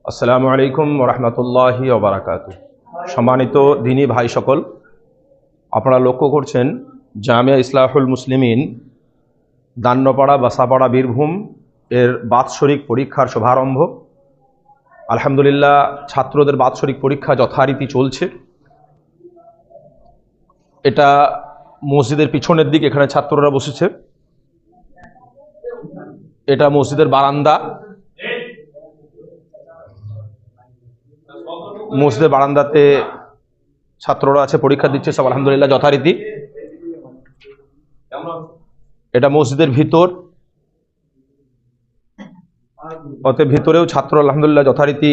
আসসালামু আলাইকুম ওয়া রাহমাতুল্লাহি ওয়া বারাকাতুহু। সম্মানিত দিনী ভাই সকল, আপনারা লক্ষ্য করছেন জামিয়া ইসলাহুল মুসলিমিন দান্নপাড়া বাসাপাড়া বীরভূম এর বাৎসরিক পরীক্ষার শুভারম্ভ। আলহামদুলিল্লাহ, ছাত্রদের বাৎসরিক পরীক্ষা যথারীতি চলছে। এটা মসজিদের পিছনের দিকে, এখানে ছাত্ররা বসেছে। এটা মসজিদের বারান্দা। মসজিদের বারান্দাতে ছাত্ররা আছে, পরীক্ষা দিচ্ছে সব আলহামদুলিল্লাহ যথারীতি। এটা মসজিদের ভিতর, অতএব ভিতরেও ছাত্র আলহামদুলিল্লাহ যথারীতি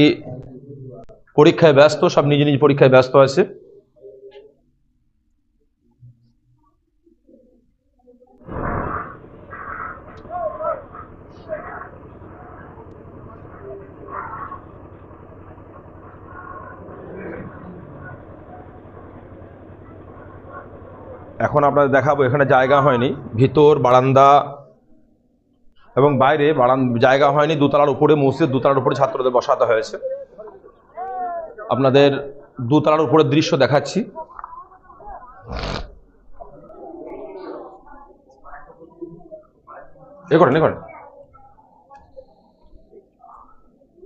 পরীক্ষায় ব্যস্ত, সব নিজ নিজ পরীক্ষায় ব্যস্ত আছে। এখন আপনাদের দেখাবো, এখানে জায়গা হয়নি, ভিতর বারান্দা এবং বাইরে জায়গা হয়নি। দোতলার উপরে মসজিদ, দোতলার উপরে ছাত্রদের বসাতে হয়েছে। আপনাদের দোতলার উপরে দৃশ্য দেখাচ্ছি।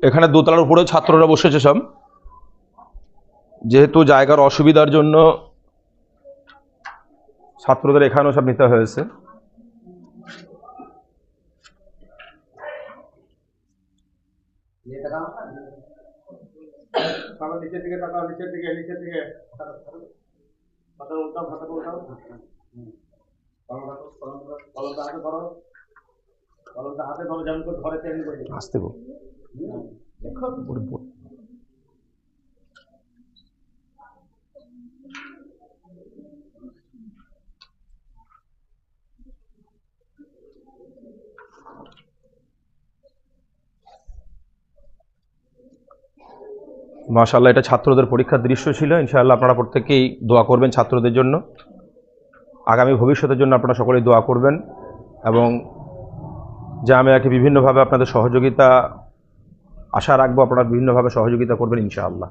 এখানে দোতলার উপরে ছাত্ররা বসেছে সব। যেহেতু জায়গার অসুবিধার জন্য ছাত্রদের এখানেও সব নিতে হয়েছে। আসতে গো মাশাআল্লাহ, এটা ছাত্রদের পরীক্ষার দৃশ্য ছিল। ইনশাআল্লাহ আপনারা প্রত্যেকেই দোয়া করবেন ছাত্রদের জন্য, আগামী ভবিষ্যতের জন্য আপনারা সকলেই দোয়া করবেন এবং জামিয়াকে বিভিন্নভাবে আপনাদের সহযোগিতা আশা রাখবো, আপনারা বিভিন্নভাবে সহযোগিতা করবেন ইনশাআল্লাহ।